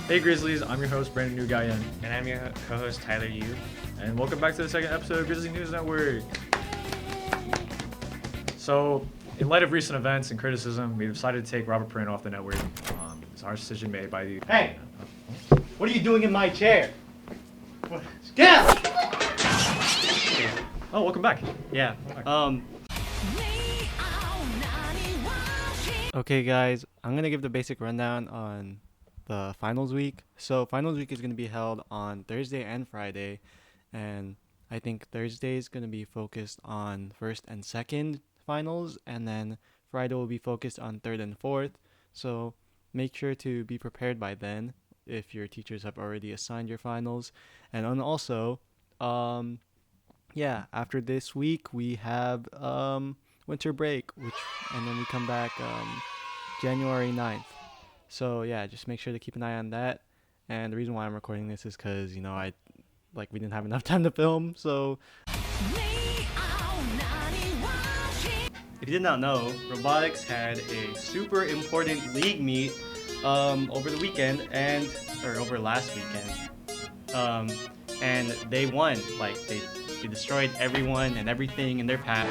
Hey Grizzlies, I'm your host Brandon New Guy N, And I'm your co-host Tyler Yu. and welcome back to the second episode of Grizzly News Network. So, in light of recent events and criticism, we decided to take Robert Perrin off the network. It's our decision made by the... Hey! What are you doing in my chair? Get out! Oh, welcome back. Yeah. Okay guys, I'm going to give the basic rundown on the finals week. So finals week is going to be held on Thursday and Friday, and I think Thursday is going to be focused on first and second finals, and then Friday will be focused on third and fourth. So make sure to be prepared by then if your teachers have already assigned your finals. And then also, after this week we have winter break, and then we come back January 9th. So yeah, just make sure to keep an eye on that. And the reason why I'm recording this is because, we didn't have enough time to film. So If you did not know, robotics had a super important league meet over the weekend over last weekend. And they won. They destroyed everyone and everything in their path.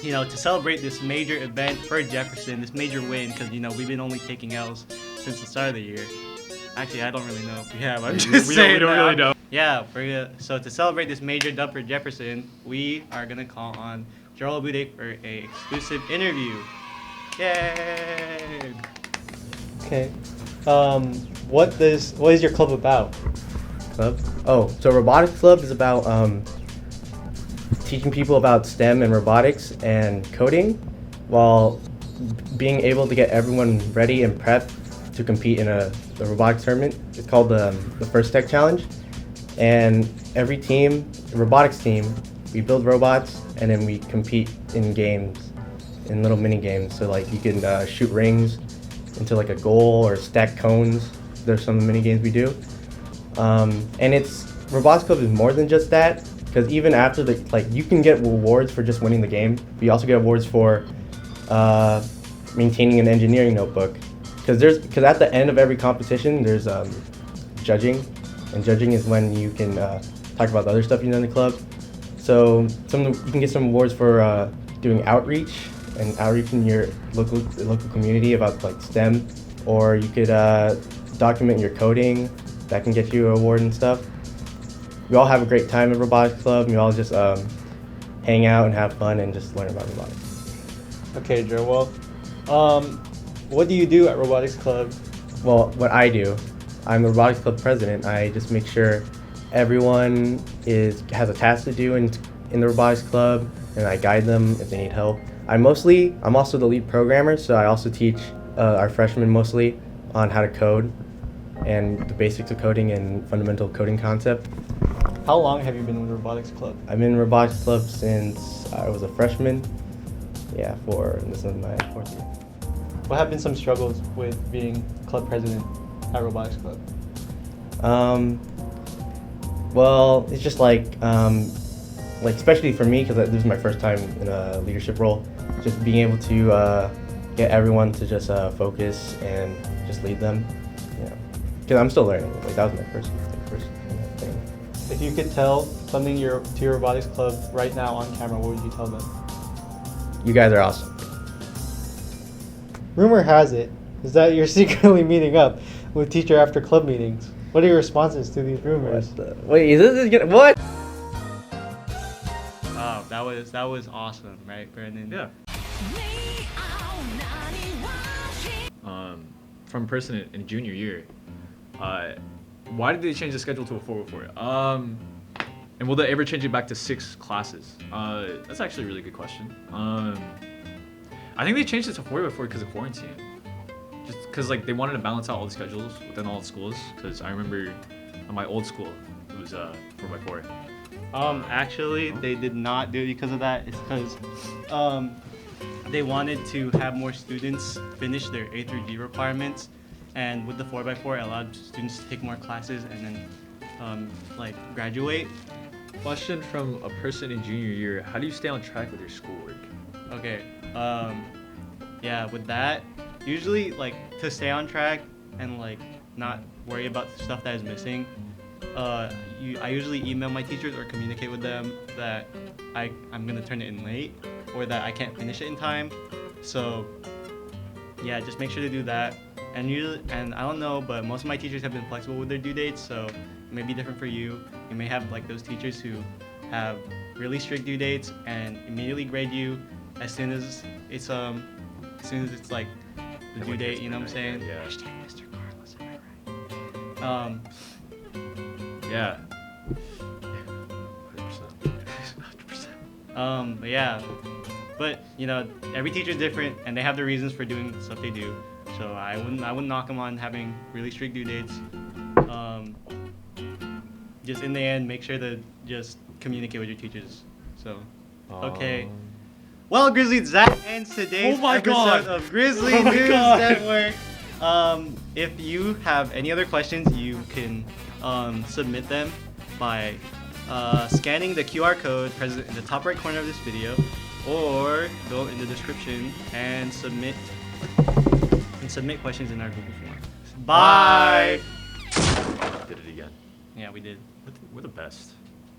To celebrate this major event for Jefferson, this major win, because we've been only taking L's since the start of the year. Actually, I don't really know if we have. I'm just saying we don't really know. Yeah, so to celebrate this major dub for Jefferson, we are gonna call on Jeruel Abude for a exclusive interview. Yay! Okay. What is your club about? Club? Oh, so robotics club is about teaching people about STEM and robotics and coding, while being able to get everyone ready and prepped to compete in a robotics tournament. It's called the First Tech Challenge, and every team, the robotics team, we build robots and then we compete in games, in little mini games. So you can shoot rings into a goal or stack cones. There's some mini games we do, and robotics club is more than just that. Because even after you can get awards for just winning the game. We also get awards for maintaining an engineering notebook. Because at the end of every competition, there's judging, and judging is when you can talk about the other stuff you know in the club. So you can get some awards for doing outreach in your local community about STEM, or you could document your coding. That can get you an award and stuff. We all have a great time at Robotics Club, and we all just hang out and have fun and just learn about robotics. Okay, Jeruel. What do you do at Robotics Club? Well, what I do, I'm the Robotics Club president. I just make sure everyone has a task to do in the Robotics Club, and I guide them if they need help. I'm also the lead programmer, so I also teach our freshmen mostly on how to code and the basics of coding and fundamental coding concept. How long have you been with Robotics Club? I've been in Robotics Club since I was a freshman. Yeah, this is my fourth year. What have been some struggles with being club president at Robotics Club? Well, it's just especially for me, because this is my first time in a leadership role, just being able to get everyone to just focus and just lead them. Because I'm still learning. That was my first thing. If you could tell something to your Robotics Club right now on camera, what would you tell them? You guys are awesome. Rumor has it is that you're secretly meeting up with teacher after club meetings. What are your responses to these rumors? Wait, is this what? Oh, that was awesome, right, Brandon? Yeah. From person in junior year, why did they change the schedule to a 4-4? And will they ever change it back to 6 classes? That's actually a really good question. I think they changed it to 4-4 because of quarantine. Just because they wanted to balance out all the schedules within all the schools. Because I remember at my old school, it was 4x4. Actually, they did not do it because of that. It's because they wanted to have more students finish their A through G requirements, and with the 4x4, it allowed students to take more classes and then graduate. Question from a person in junior year: how do you stay on track with your schoolwork? Okay, yeah, with that, usually like to stay on track and like not worry about stuff that is missing, I usually email my teachers or communicate with them that I'm gonna turn it in late or that I can't finish it in time. So yeah, just make sure to do that. And I don't know, but most of my teachers have been flexible with their due dates, so it may be different for you. You may have like those teachers who have really strict due dates and immediately grade you as soon as it's like the due date. You know what I'm saying? Yeah. Hashtag Mr. Carlos, am I right? Yeah. 100%. But yeah, but you know, every teacher is different and they have their reasons for doing the stuff they do. So I wouldn't knock them on having really strict due dates. Just in the end, make sure to just communicate with your teachers. So, okay. Well, Girzzly, that ends today's episode of Girzzly News Network. If you have any other questions, you can submit them by scanning the QR code present in the top right corner of this video, or go in the description and submit questions in our Google form. Bye. Did it again. Yeah, we did. We're the best.